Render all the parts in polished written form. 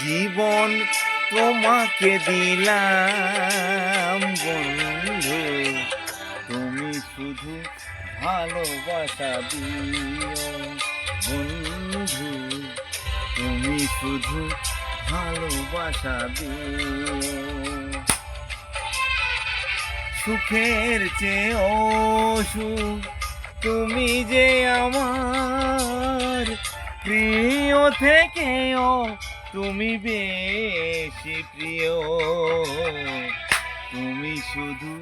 জীবন তোমাকে দিলাম বন্ধু, তুমি শুধু ভালোবাসা দিও বন্ধু, তুমি শুধু ভালোবাসা দিও। সুখের চেয়ে অসুখ তুমি যে আমার প্রিয় থেকেও তুমি বেশি প্রিয়, তুমি শুধু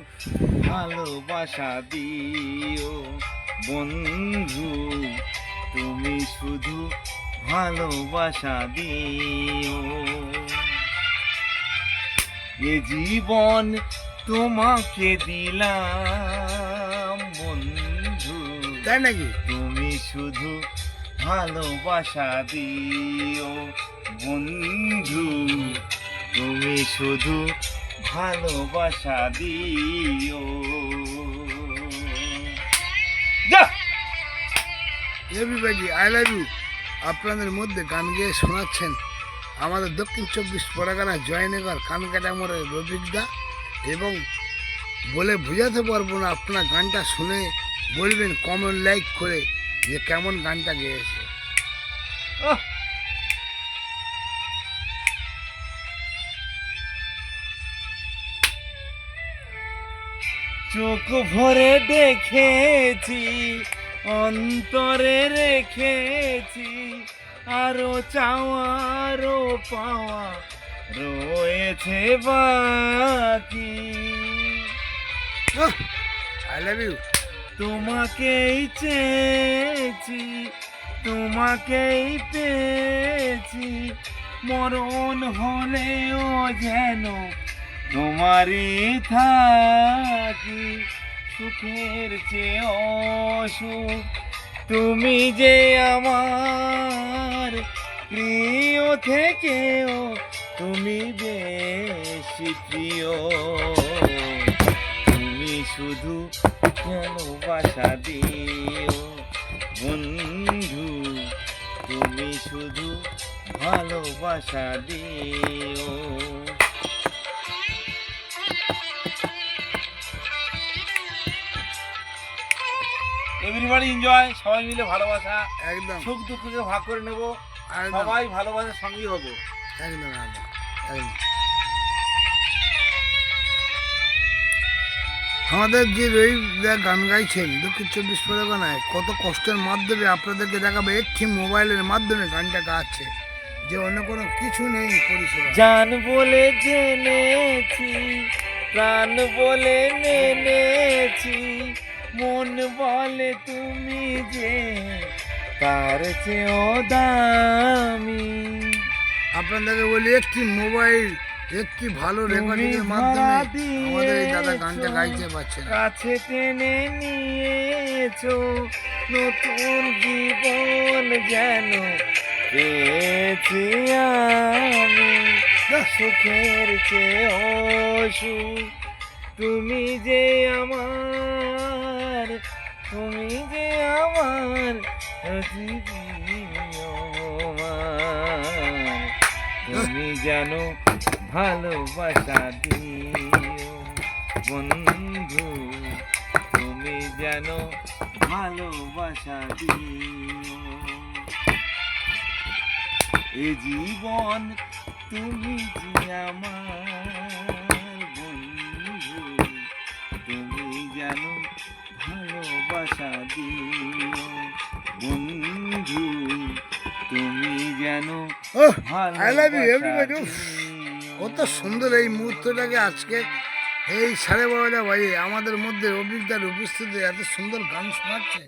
ভালোবাসা দিও বন্ধু, তুমি শুধু ভালোবাসা দিও। এ জীবন তোমাকে দিলাম বন্ধু, তাই নাকি? তুমি শুধু ভালোবাসা দিও বন্ধু, তুমি শুধু ভালোবাসা দিও। Everybody I love you. আপনাদের মধ্যে গান গেয়ে শোনাচ্ছেন আমাদের দক্ষিণ 24 পরগনা জয়নগর কানকাটা মোড়ের রফিকদা, এবং বলে বোঝাতে পারবো না। আপনার গানটা শুনে বলবেন কমেন্ট লাইক করে যে কেমন গানটা গেয়েছে। চোখ ভরে দেখেছি, অন্তরে রেখেছি, আরো চাওয়ারও পাওয়া রয়েছে বাকি। I love you. তোমাকেই চেয়েছি, তোমাকেই পেয়েছি, মরণ হলেও যেন তোমারই থাকি। সুখের চেয়ে অসুখ তুমি যে আমার প্রিয় থেকেও তুমি বেশি প্রিয়, তুমি শুধু ভালোবাসা দিও বন্ধু, তুমি শুধু ভালোবাসা দিও। এভরিবডি এনজয়, সবাই মিলে ভালোবাসা, একদম সুখ দুঃখকে ভাগ করে নেবো, একদম সবাই ভালোবাসার সঙ্গী হবো। একদম একদম একদম। আমাদের যে রবিদা গান গাইছেন দক্ষিণ 24 পরগনায়, কত কষ্টের মাধ্যমে আপনাদেরকে দেখাবে একটি মোবাইলের মাধ্যমে গানটা গাচ্ছে, যে অন্য কোনো কিছু নেই পরিষেবা। জান বলে জেনেছি, প্রাণ বলে মেনেছি, মন বলে তুমি যে তার চেয়েও দামি। আপনাদেরকে বলি একটি মোবাইল, একটি ভালো রেকর্ডিংয়ের মাধ্যমে আমাদের এই দাদা গানটা গাইতে পারছেন। কাছে টেনে নিয়েছো, নতুন জীবন যেন পেয়েছি আমি। সুখের চেয়ে অসুখ তুমি যে আমার, তুমি যে আমার জীবন, তুমি যেন ভালোবাসা দিও বন্ধু, তুমি যেন ভালোবাসা দিও। এ জীবন তুমি যে আমার বন্ধু, তুমি যেন ভালোবাসা দিও বন্ধু, তুমি যেন আই লাভ ইউ এভরিবডি। ভালোবাসা দিও। কত সুন্দর এই মুহূর্তটাকে আজকে এই 12:30 বাজে আমাদের মধ্যে অভিজ্ঞতার উপস্থিতি এত সুন্দর গান শোনাচ্ছে।